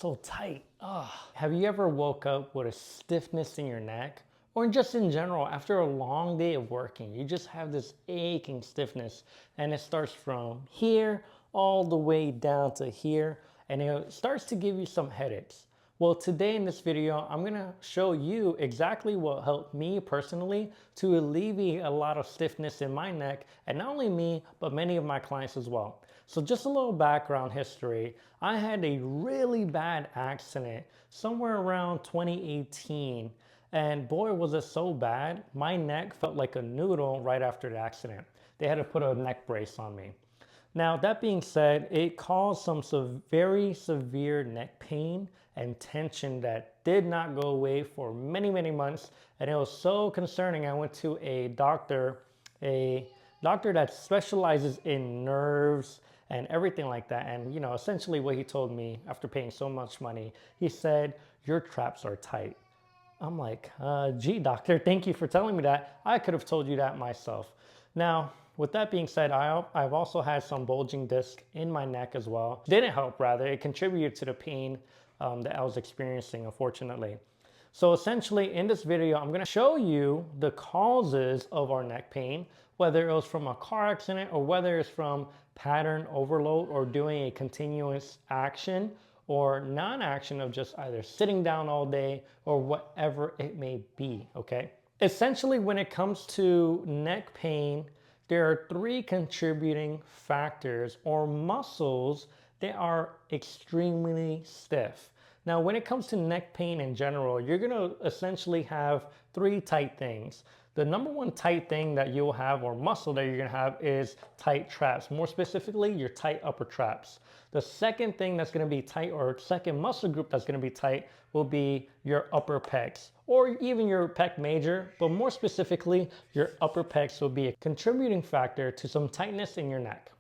so tight. Have you ever woke up with a stiffness in your neck? Or just in general, after a long day of working, you just have this aching stiffness and it starts from here all the way down to here and it starts to give you some headaches. Well, today in this video, I'm gonna show you exactly what helped me personally to alleviate a lot of stiffness in my neck, and not only me, but many of my clients as well. So just a little background history. I had a really bad accident somewhere around 2018. And boy, was it so bad. My neck felt like a noodle right after the accident. They had to put a neck brace on me. Now, that being said, it caused some very severe neck pain and tension that did not go away for many, many months. And it was so concerning. I went to a doctor that specializes in nerves and everything like that. And, essentially what he told me after paying so much money, he said, "Your traps are tight." I'm like, gee, doctor, thank you for telling me that. I could have told you that myself. Now, with that being said, I've also had some bulging disc in my neck as well. Didn't help, rather. It contributed to the pain that I was experiencing, unfortunately. So essentially, in this video, I'm going to show you the causes of our neck pain, whether it was from a car accident or whether it's from pattern overload or doing a continuous action or non-action of just either sitting down all day or whatever it may be, okay? Essentially, when it comes to neck pain, there are three contributing factors or muscles that are extremely stiff. Now, when it comes to neck pain in general, you're gonna essentially have three tight things. The number one tight thing that you'll have, or muscle that you're gonna have, is tight traps. More specifically, your tight upper traps. The second thing that's gonna be tight, or second muscle group that's gonna be tight, will be your upper pecs, or even your pec major, but more specifically, your upper pecs will be a contributing factor to some tightness in your neck.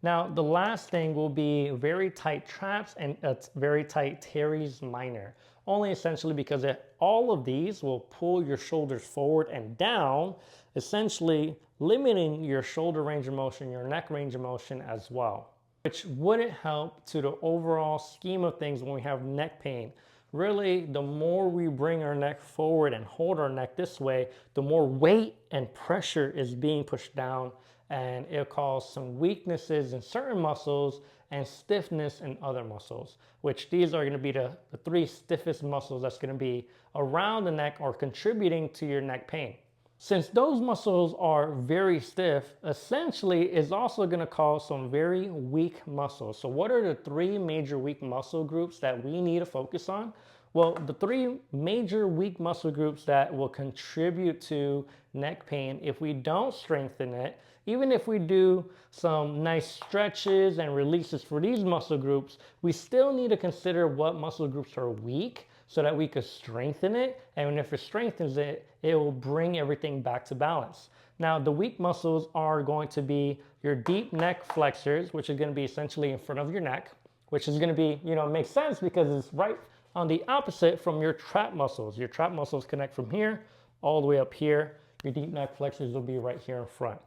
Now, the last thing will be very tight traps and very tight teres minor, only essentially because all of these will pull your shoulders forward and down, essentially limiting your shoulder range of motion, your neck range of motion as well, which wouldn't help to the overall scheme of things when we have neck pain. Really, the more we bring our neck forward and hold our neck this way, the more weight and pressure is being pushed down, and it'll cause some weaknesses in certain muscles and stiffness in other muscles, which these are going to be the three stiffest muscles that's going to be around the neck or contributing to your neck pain. Since those muscles are very stiff, essentially is also going to cause some very weak muscles. So what are the three major weak muscle groups that we need to focus on? Well, the three major weak muscle groups that will contribute to neck pain if we don't strengthen it, even if we do some nice stretches and releases for these muscle groups, we still need to consider what muscle groups are weak so that we could strengthen it. And if it strengthens it, it will bring everything back to balance. Now, the weak muscles are going to be your deep neck flexors, which is going to be essentially in front of your neck, which is going to be, makes sense because it's right on the opposite from your trap muscles. Your trap muscles connect from here all the way up here. Your deep neck flexors will be right here in front.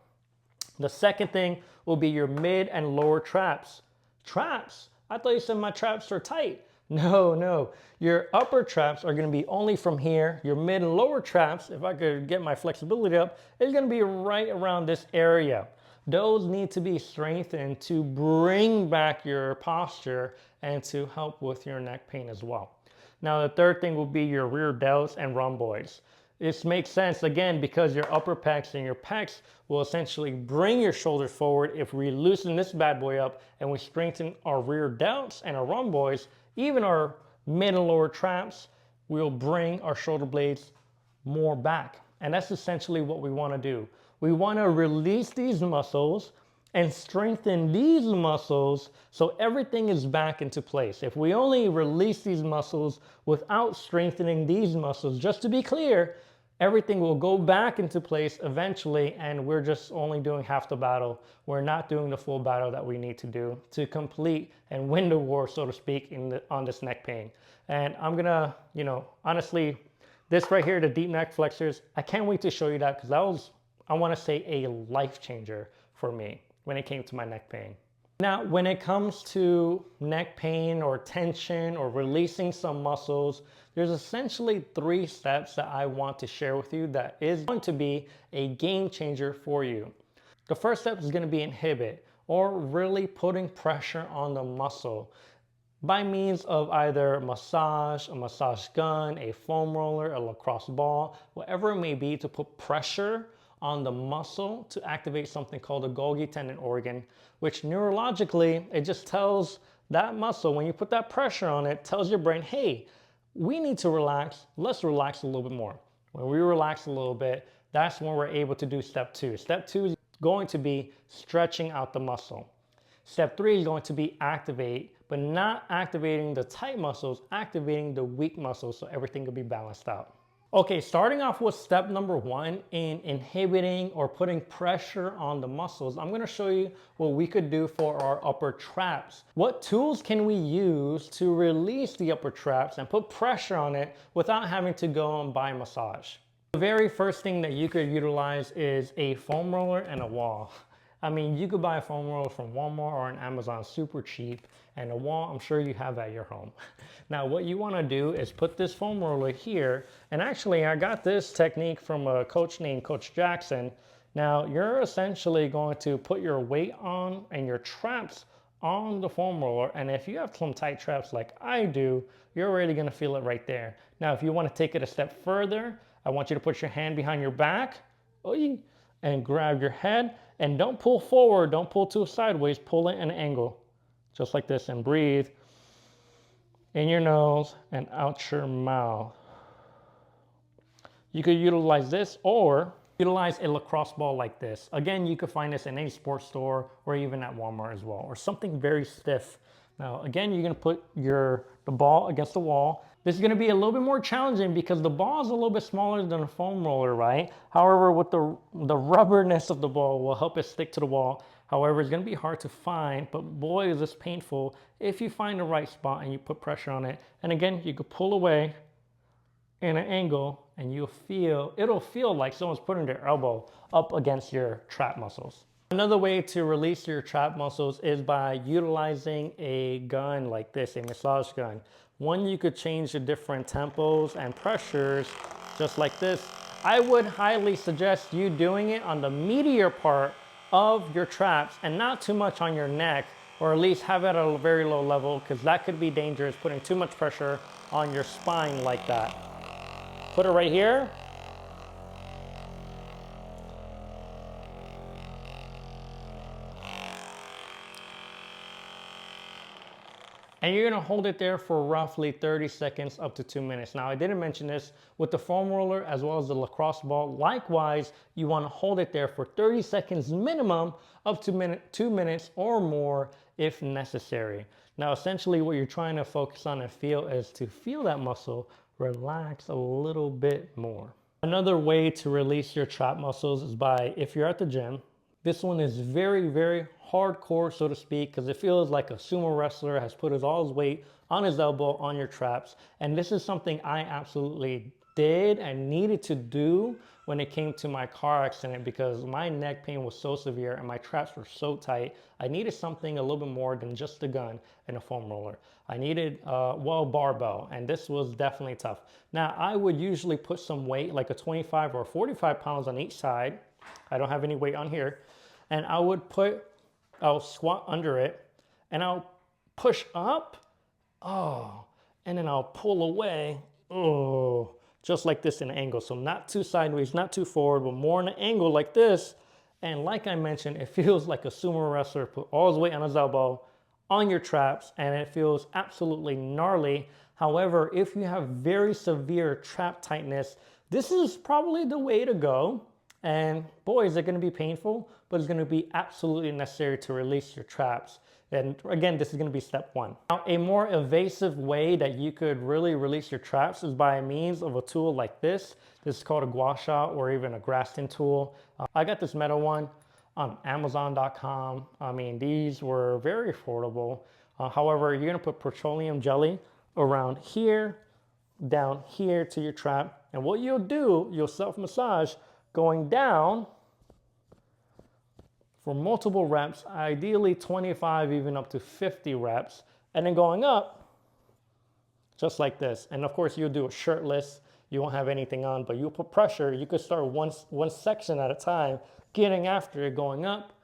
The second thing will be your mid and lower traps. Traps? I thought you said my traps are tight. No. Your upper traps are going to be only from here. Your mid and lower traps, if I could get my flexibility up, is going to be right around this area. Those need to be strengthened to bring back your posture and to help with your neck pain as well. Now, the third thing will be your rear delts and rhomboids. This makes sense, again, because your upper pecs and your pecs will essentially bring your shoulders forward. If we loosen this bad boy up and we strengthen our rear delts and our rhomboids, even our mid and lower traps, we'll bring our shoulder blades more back. And that's essentially what we want to do. We want to release these muscles and strengthen these muscles so everything is back into place. If we only release these muscles without strengthening these muscles, just to be clear, everything will go back into place eventually, and we're just only doing half the battle. We're not doing the full battle that we need to do to complete and win the war, so to speak, on this neck pain. And I'm gonna, honestly, this right here, the deep neck flexors, I can't wait to show you that because that was, I want to say, a life changer for me when it came to my neck pain. Now, when it comes to neck pain or tension or releasing some muscles, there's essentially 3 steps that I want to share with you that is going to be a game changer for you. The first step is going to be inhibit, or really putting pressure on the muscle by means of either massage, a massage gun, a foam roller, a lacrosse ball, whatever it may be, to put pressure on the muscle to activate something called the Golgi tendon organ, which neurologically, it just tells that muscle, when you put that pressure on it, tells your brain, hey, we need to relax, let's relax a little bit more. When we relax a little bit, that's when we're able to do step 2. Step 2 is going to be stretching out the muscle. Step 3 is going to be activate, but not activating the tight muscles, activating the weak muscles so everything will be balanced out. Okay, starting off with step number 1 in inhibiting or putting pressure on the muscles, I'm going to show you what we could do for our upper traps. What tools can we use to release the upper traps and put pressure on it without having to go and buy massage? The very first thing that you could utilize is a foam roller and a wall. I mean, you could buy a foam roller from Walmart or on Amazon super cheap, and a wall, I'm sure you have at your home. Now, what you want to do is put this foam roller here, and actually I got this technique from a coach named Coach Jackson. Now, you're essentially going to put your weight on and your traps on the foam roller, and if you have some tight traps like I do, you're already going to feel it right there. Now, if you want to take it a step further, I want you to put your hand behind your back and grab your head, and don't pull forward, don't pull too sideways, pull it at an angle, just like this, and breathe in your nose and out your mouth. You could utilize this or utilize a lacrosse ball like this. Again, you could find this in any sports store or even at Walmart as well, or something very stiff. Now, again, you're gonna put the ball against the wall. This is gonna be a little bit more challenging because the ball is a little bit smaller than a foam roller, right? However, with the rubberness of the ball will help it stick to the wall. However, it's gonna be hard to find, but boy, is this painful if you find the right spot and you put pressure on it. And again, you could pull away in an angle and it'll feel like someone's putting their elbow up against your trap muscles. Another way to release your trap muscles is by utilizing a gun like this, a massage gun. One, you could change the different tempos and pressures just like this. I would highly suggest you doing it on the meatier part of your traps and not too much on your neck, or at least have it at a very low level, because that could be dangerous, putting too much pressure on your spine like that. Put it right here. And you're gonna hold it there for roughly 30 seconds up to 2 minutes. Now, I didn't mention this with the foam roller as well as the lacrosse ball. Likewise, you wanna hold it there for 30 seconds minimum, up to 2 minutes or more if necessary. Now, essentially what you're trying to focus on and feel is to feel that muscle relax a little bit more. Another way to release your trap muscles is by, if you're at the gym, this one is very, very hardcore, so to speak, because it feels like a sumo wrestler has put all his weight on his elbow on your traps. And this is something I absolutely did and needed to do when it came to my car accident, because my neck pain was so severe and my traps were so tight. I needed something a little bit more than just a gun and a foam roller. I needed, barbell, and this was definitely tough. Now, I would usually put some weight, like a 25 or 45 pounds on each side. I don't have any weight on here. And I'll squat under it and I'll push up, and then I'll pull away, just like this in an angle. So not too sideways, not too forward, but more in an angle like this. And like I mentioned, it feels like a sumo wrestler put all his weight on his elbow on your traps, and it feels absolutely gnarly. However, if you have very severe trap tightness, this is probably the way to go. And boy, is it going to be painful, but it's going to be absolutely necessary to release your traps. And again, this is going to be step 1. Now, a more evasive way that you could really release your traps is by means of a tool like this. This is called a gua sha, or even a Graston tool. I got this metal one on Amazon.com. I mean, these were very affordable. However, you're going to put petroleum jelly around here, down here to your trap. And what you'll do, you'll self-massage going down for multiple reps, ideally 25, even up to 50 reps, and then going up just like this. And of course you'll do it shirtless, you won't have anything on, but you'll put pressure. You could start one section at a time, getting after it, going up,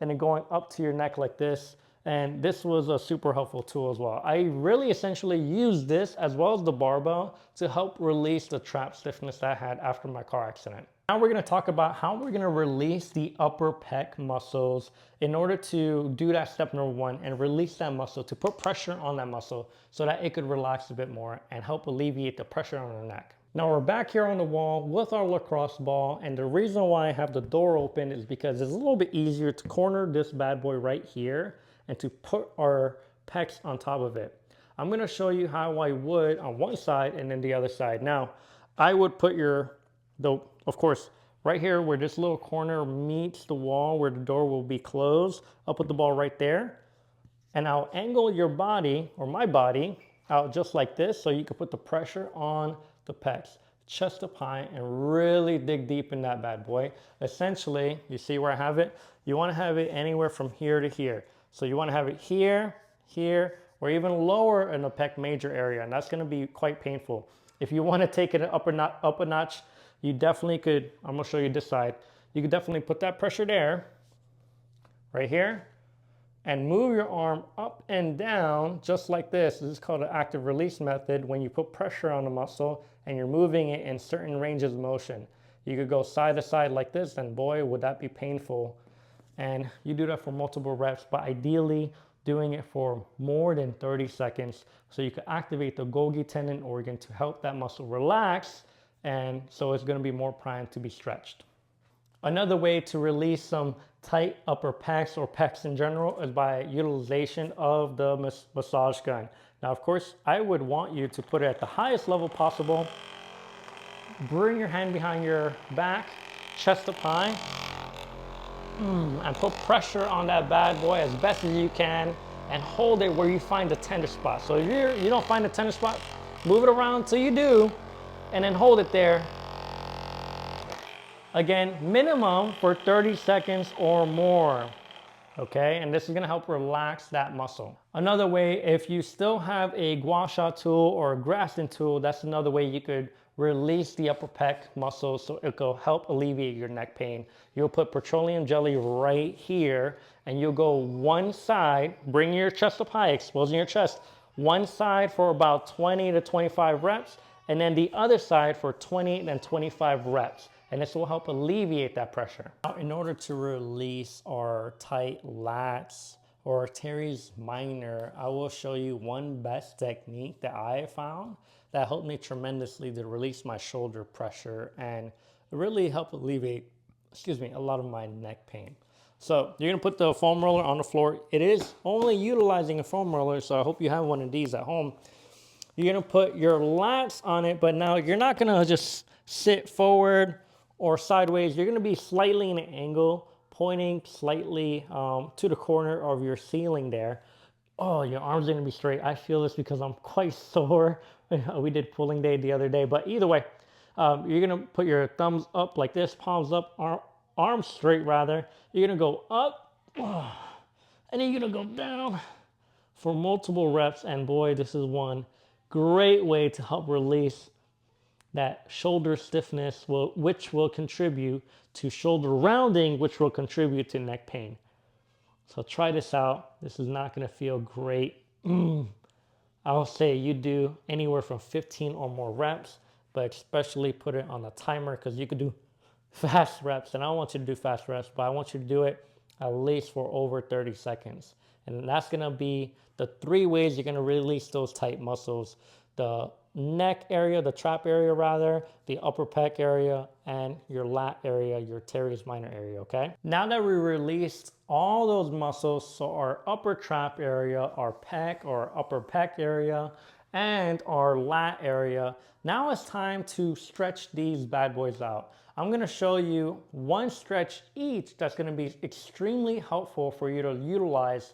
and then going up to your neck like this. And this was a super helpful tool as well. I really essentially used this as well as the barbell to help release the trap stiffness that I had after my car accident. Now we're gonna talk about how we're gonna release the upper pec muscles in order to do that step number one and release that muscle, to put pressure on that muscle so that it could relax a bit more and help alleviate the pressure on the neck. Now we're back here on the wall with our lacrosse ball, and the reason why I have the door open is because it's a little bit easier to corner this bad boy right here and to put our pecs on top of it. I'm gonna show you how I would on one side and then the other side. Now, I would put of course, right here where this little corner meets the wall where the door will be closed, I'll put the ball right there, and I'll angle your body, or my body, out just like this so you can put the pressure on the pecs, chest up high, and really dig deep in that bad boy. Essentially, you see where I have it? You wanna have it anywhere from here to here. So you wanna have it here, here, or even lower in the pec major area, and that's gonna be quite painful. If you wanna take it up a notch, you definitely could, I'm gonna show you this side. You could definitely put that pressure there, right here, and move your arm up and down just like this. This is called an active release method, when you put pressure on the muscle and you're moving it in certain ranges of motion. You could go side to side like this, and boy, would that be painful. And you do that for multiple reps, but ideally doing it for more than 30 seconds so you can activate the Golgi tendon organ to help that muscle relax, and so it's going to be more primed to be stretched. Another way to release some tight upper pecs or pecs in general is by utilization of the massage gun. Now, of course, I would want you to put it at the highest level possible. Bring your hand behind your back, chest up high, and put pressure on that bad boy as best as you can, and hold it where you find the tender spot. So if you don't find the tender spot, move it around until you do, and then hold it there. Again, minimum for 30 seconds or more, okay? And this is gonna help relax that muscle. Another way, if you still have a gua sha tool or a Graston tool, that's another way you could release the upper pec muscle so it will help alleviate your neck pain. You'll put petroleum jelly right here, and you'll go one side, bring your chest up high, exposing your chest, one side for about 20 to 25 reps, and then the other side for 20 and 25 reps. And this will help alleviate that pressure. Now, in order to release our tight lats or teres minor, I will show you one best technique that I found that helped me tremendously to release my shoulder pressure and really help alleviate, a lot of my neck pain. So you're gonna put the foam roller on the floor. It is only utilizing a foam roller, so I hope you have one of these at home. You're gonna put your lats on it, but now you're not gonna just sit forward or sideways. You're gonna be slightly in an angle, pointing slightly to the corner of your ceiling there. Oh, your arms are gonna be straight. I feel this because I'm quite sore. We did pulling day the other day, but either way, you're gonna put your thumbs up like this, palms up, arms straight rather. You're gonna go up, and then you're gonna go down for multiple reps. And boy, this is one great way to help release that shoulder stiffness, which will contribute to shoulder rounding, which will contribute to neck pain. So try this out. This is not gonna feel great. I'll say you do anywhere from 15 or more reps, but especially put it on a timer, because you could do fast reps, and I don't want you to do fast reps, but I want you to do it at least for over 30 seconds. And that's gonna be the 3 ways you're gonna release those tight muscles: the neck area, the trap area rather, the upper pec area, and your lat area, your teres minor area, okay? Now that we released all those muscles, so our upper trap area, our pec or upper pec area, and our lat area, now it's time to stretch these bad boys out. I'm gonna show you one stretch each that's gonna be extremely helpful for you to utilize,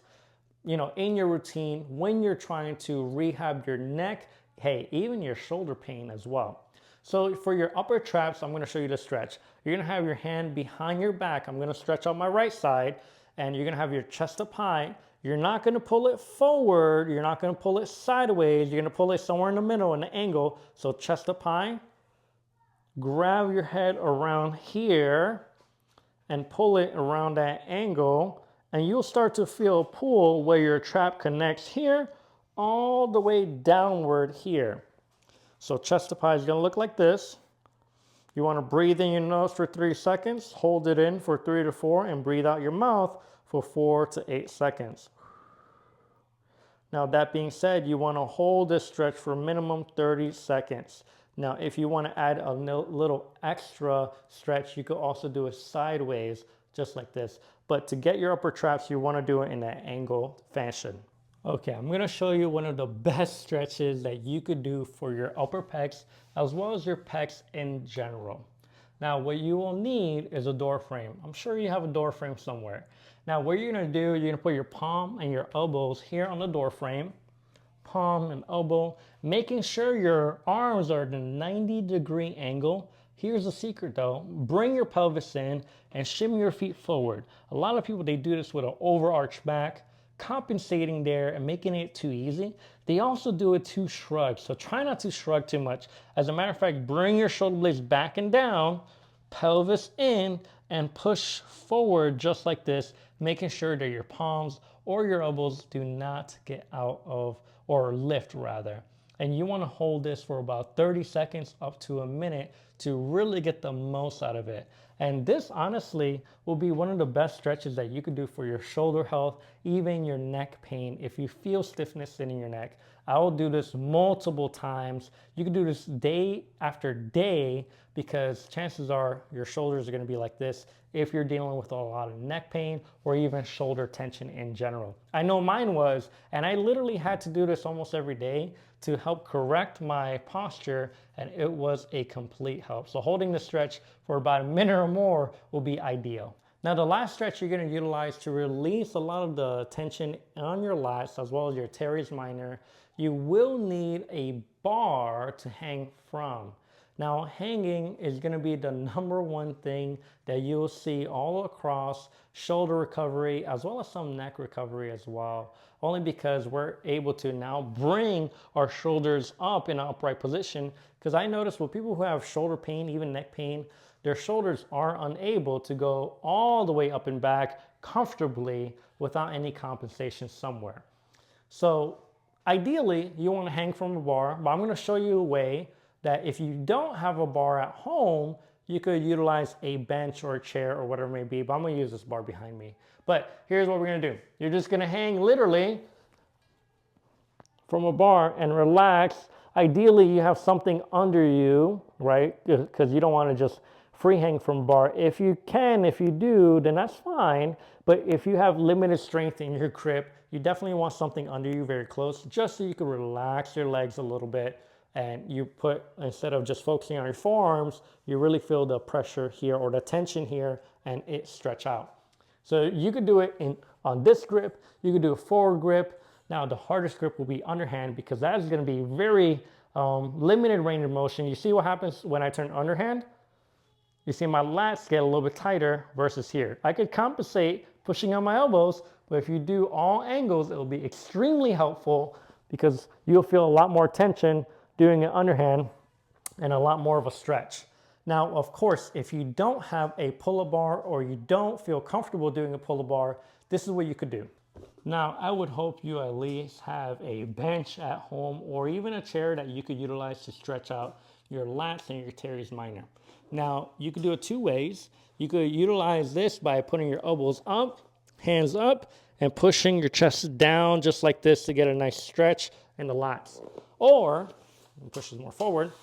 in your routine when you're trying to rehab your neck, hey, even your shoulder pain as well. So for your upper traps, I'm gonna show you the stretch. You're gonna have your hand behind your back. I'm gonna stretch out my right side, and you're gonna have your chest up high. You're not gonna pull it forward, you're not gonna pull it sideways, you're gonna pull it somewhere in the middle, in the angle. So chest up high, grab your head around here and pull it around that angle, and you'll start to feel a pull where your trap connects here all the way downward here. So chest up high is gonna look like this. You wanna breathe in your nose for 3 seconds, hold it in for 3 to 4, and breathe out your mouth for 4 to 8 seconds. Now that being said, you wanna hold this stretch for minimum 30 seconds. Now, if you wanna add a little extra stretch, you could also do it sideways, just like this. But to get your upper traps, you wanna do it in that angle fashion. Okay, I'm gonna show you one of the best stretches that you could do for your upper pecs, as well as your pecs in general. Now, what you will need is a door frame. I'm sure you have a door frame somewhere. Now, what you're gonna do, you're gonna put your palm and your elbows here on the door frame, palm and elbow, making sure your arms are at a 90-degree angle. Here's the secret though, bring your pelvis in and shimmy your feet forward. A lot of people, they do this with an overarched back, compensating there and making it too easy. They also do it too shrugged, so try not to shrug too much. As a matter of fact, bring your shoulder blades back and down, pelvis in, and push forward just like this, making sure that your palms or your elbows do not get out of, or lift rather. And you want to hold this for about 30 seconds up to a minute to really get the most out of it. And this honestly will be one of the best stretches that you could do for your shoulder health, even your neck pain. If you feel stiffness in your neck, I will do this multiple times. You can do this day after day, because chances are your shoulders are going to be like this if you're dealing with a lot of neck pain or even shoulder tension in general. I know mine was, and I literally had to do this almost every day to help correct my posture, and it was a complete help. So holding the stretch for about a minute or more will be ideal. Now the last stretch you're going to utilize to release a lot of the tension on your lats as well as your teres minor, you will need a bar to hang from. Now hanging is going to be the #1 thing that you'll see all across shoulder recovery as well as some neck recovery as well. Only because we're able to now bring our shoulders up in an upright position. Because I notice with people who have shoulder pain, even neck pain, their shoulders are unable to go all the way up and back comfortably without any compensation somewhere. So ideally you want to hang from a bar, but I'm going to show you a way that if you don't have a bar at home, you could utilize a bench or a chair or whatever it may be, but I'm gonna use this bar behind me. But here's what we're gonna do. You're just gonna hang literally from a bar and relax. Ideally, you have something under you, right? Because you don't wanna just free hang from a bar. If you can, if you do, then that's fine. But if you have limited strength in your grip, you definitely want something under you very close, just so you can relax your legs a little bit. And you put, instead of just focusing on your forearms, you really feel the pressure here or the tension here, and it stretch out. So you could do it on this grip, you could do a forward grip. Now the hardest grip will be underhand, because that is going to be very limited range of motion. You see what happens when I turn underhand? You see my lats get a little bit tighter versus here. I could compensate pushing on my elbows, but if you do all angles, it will be extremely helpful, because you'll feel a lot more tension doing it underhand and a lot more of a stretch. Now, of course, if you don't have a pull-up bar or you don't feel comfortable doing a pull-up bar, this is what you could do. Now, I would hope you at least have a bench at home or even a chair that you could utilize to stretch out your lats and your teres minor. Now, you could do it 2 ways. You could utilize this by putting your elbows up, hands up, and pushing your chest down just like this to get a nice stretch in the lats. Or, push this more forward,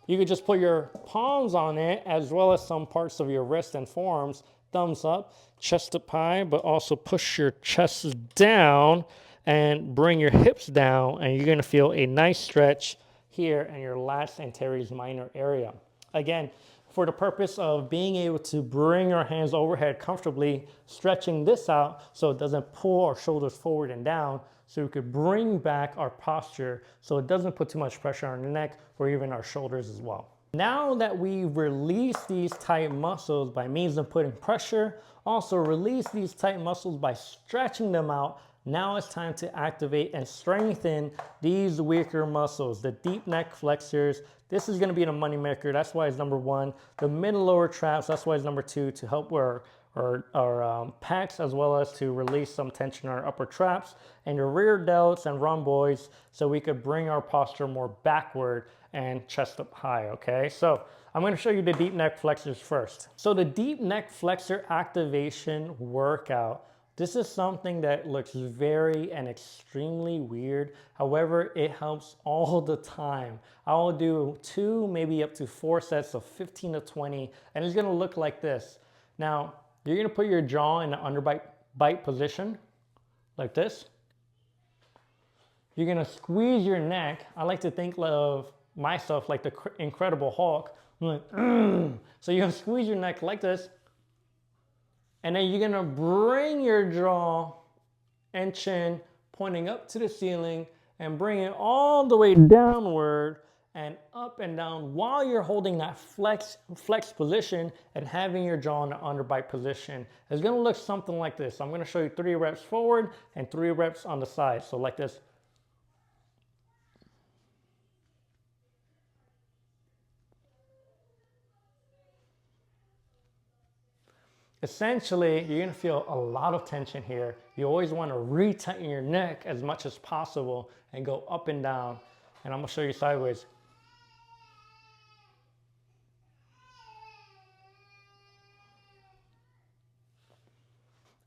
you could just put your palms on it as well as some parts of your wrist and forearms, thumbs up, chest up high, but also push your chest down and bring your hips down, and you're going to feel a nice stretch here in your lats and teres minor area. Again, for the purpose of being able to bring our hands overhead comfortably, stretching this out so it doesn't pull our shoulders forward and down, so we could bring back our posture so it doesn't put too much pressure on the neck or even our shoulders as well. Now that we release these tight muscles by means of putting pressure, also release these tight muscles by stretching them out, now it's time to activate and strengthen these weaker muscles, the deep neck flexors. This is going to be the money maker. That's why it's number one. The mid and lower traps, that's why it's number two, to help our pecs, as well as to release some tension in our upper traps and your rear delts and rhomboids, so we could bring our posture more backward and chest up high. Okay, so I'm going to show you the deep neck flexors first. So the deep neck flexor activation workout, this is something that looks very and extremely weird. However, it helps all the time. I will do 2, maybe up to 4 sets of 15 to 20, and it's going to look like this. Now, you're going to put your jaw in the underbite position, like this. You're going to squeeze your neck. I like to think of myself like the Incredible Hulk. I'm like, so you're going to squeeze your neck like this. And then you're going to bring your jaw and chin pointing up to the ceiling and bring it all the way downward and up and down while you're holding that flex position and having your jaw in the underbite position. It's going to look something like this. I'm going to show you 3 reps forward and 3 reps on the side. So like this. Essentially, you're going to feel a lot of tension here. You always want to re-tighten your neck as much as possible and go up and down. And I'm going to show you sideways.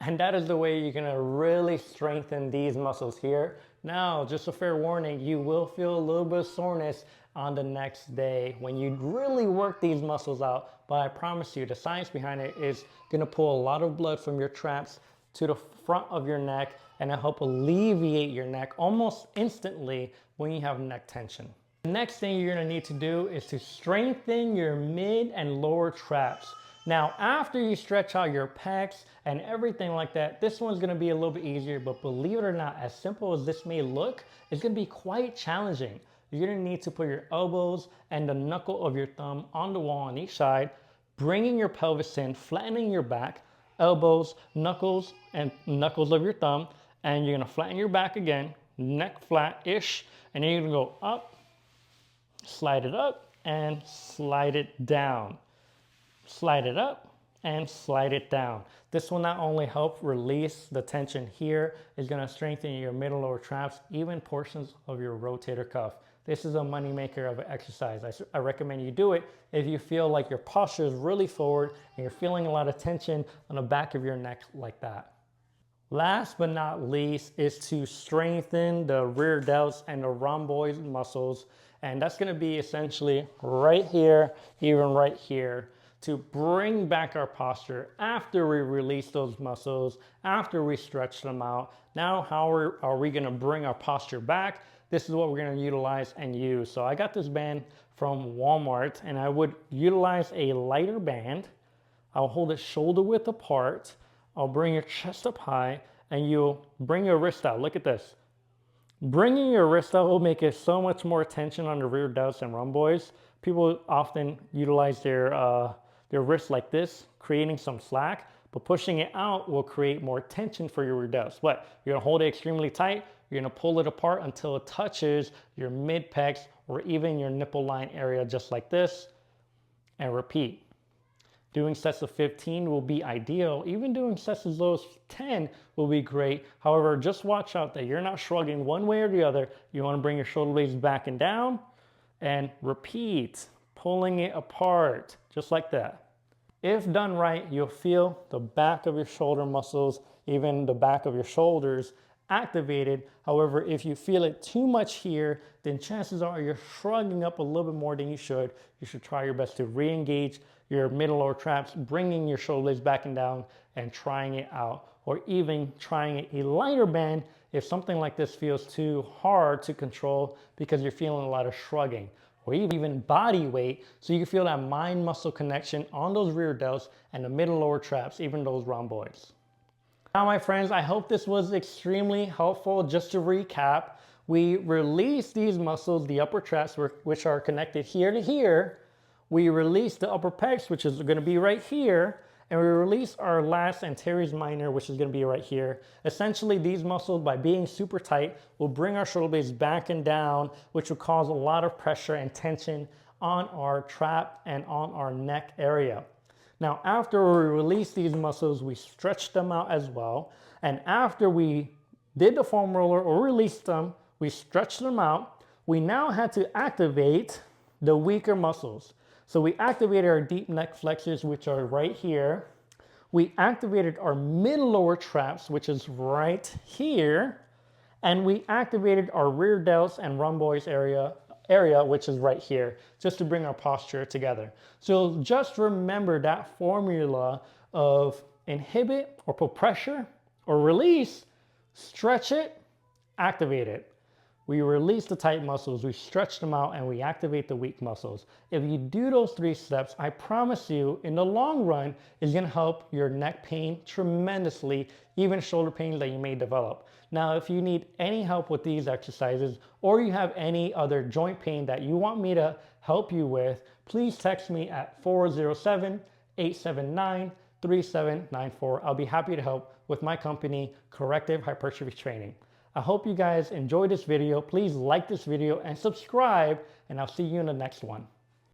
And that is the way you're going to really strengthen these muscles here. Now, just a fair warning, you will feel a little bit of soreness on the next day when you really work these muscles out. But I promise you, the science behind it is going to pull a lot of blood from your traps to the front of your neck and help alleviate your neck almost instantly when you have neck tension. The next thing you're going to need to do is to strengthen your mid and lower traps. Now, after you stretch out your pecs and everything like that, this one's gonna be a little bit easier, but believe it or not, as simple as this may look, it's gonna be quite challenging. You're gonna need to put your elbows and the knuckle of your thumb on the wall on each side, bringing your pelvis in, flattening your back, elbows, knuckles, and knuckles of your thumb, and you're gonna flatten your back again, neck flat-ish, and then you're gonna go up, and slide it down. Slide it up and slide it down. This will not only help release the tension here, it's going to strengthen your middle lower traps, even portions of your rotator cuff. This is a money maker of an exercise. I recommend you do it if you feel like your posture is really forward and you're feeling a lot of tension on the back of your neck like that. Last but not least is to strengthen the rear delts and the rhomboid muscles. And that's going to be essentially right here, even right here, to bring back our posture after we release those muscles, after we stretch them out. Now, how are we going to bring our posture back? This is what we're going to utilize and use. So I got this band from Walmart, and I would utilize a lighter band. I'll hold it shoulder width apart. I'll bring your chest up high, and you'll bring your wrist out. Look at this. Bringing your wrist out will make it so much more tension on the rear delts and rhomboids. People often utilize their wrist like this, creating some slack, but pushing it out will create more tension for your rear delts. But you're gonna hold it extremely tight, you're gonna pull it apart until it touches your mid pecs or even your nipple line area, just like this, and repeat. Doing sets of 15 will be ideal. Even doing sets as low as 10 will be great. However, just watch out that you're not shrugging one way or the other. You wanna bring your shoulder blades back and down and repeat, pulling it apart, just like that. If done right, you'll feel the back of your shoulder muscles, even the back of your shoulders activated. However, if you feel it too much here, then chances are you're shrugging up a little bit more than you should. You should try your best to re-engage your middle lower traps, bringing your shoulder blades back and down and trying it out, or even trying a lighter band if something like this feels too hard to control because you're feeling a lot of shrugging, or even body weight, so you can feel that mind muscle connection on those rear delts and the middle lower traps, even those rhomboids. Now, my friends, I hope this was extremely helpful. Just to recap, we release these muscles, the upper traps, which are connected here to here, we release the upper pecs, which is going to be right here, and we release our lats and teres minor, which is going to be right here. Essentially, these muscles, by being super tight, will bring our shoulder blades back and down, which will cause a lot of pressure and tension on our trap and on our neck area. Now, after we release these muscles, we stretch them out as well. And after we did the foam roller or released them, we stretched them out. We now had to activate the weaker muscles. So we activated our deep neck flexors, which are right here. We activated our mid-lower traps, which is right here. And we activated our rear delts and rhomboids area, which is right here, just to bring our posture together. So just remember that formula of inhibit or put pressure or release, stretch it, activate it. We release the tight muscles, we stretch them out, and we activate the weak muscles. If you do those 3 steps, I promise you, in the long run, it's gonna help your neck pain tremendously, even shoulder pain that you may develop. Now, if you need any help with these exercises, or you have any other joint pain that you want me to help you with, please text me at 407-879-3794. I'll be happy to help with my company, Corrective Hypertrophy Training. I hope you guys enjoyed this video. Please like this video and subscribe, and I'll see you in the next one.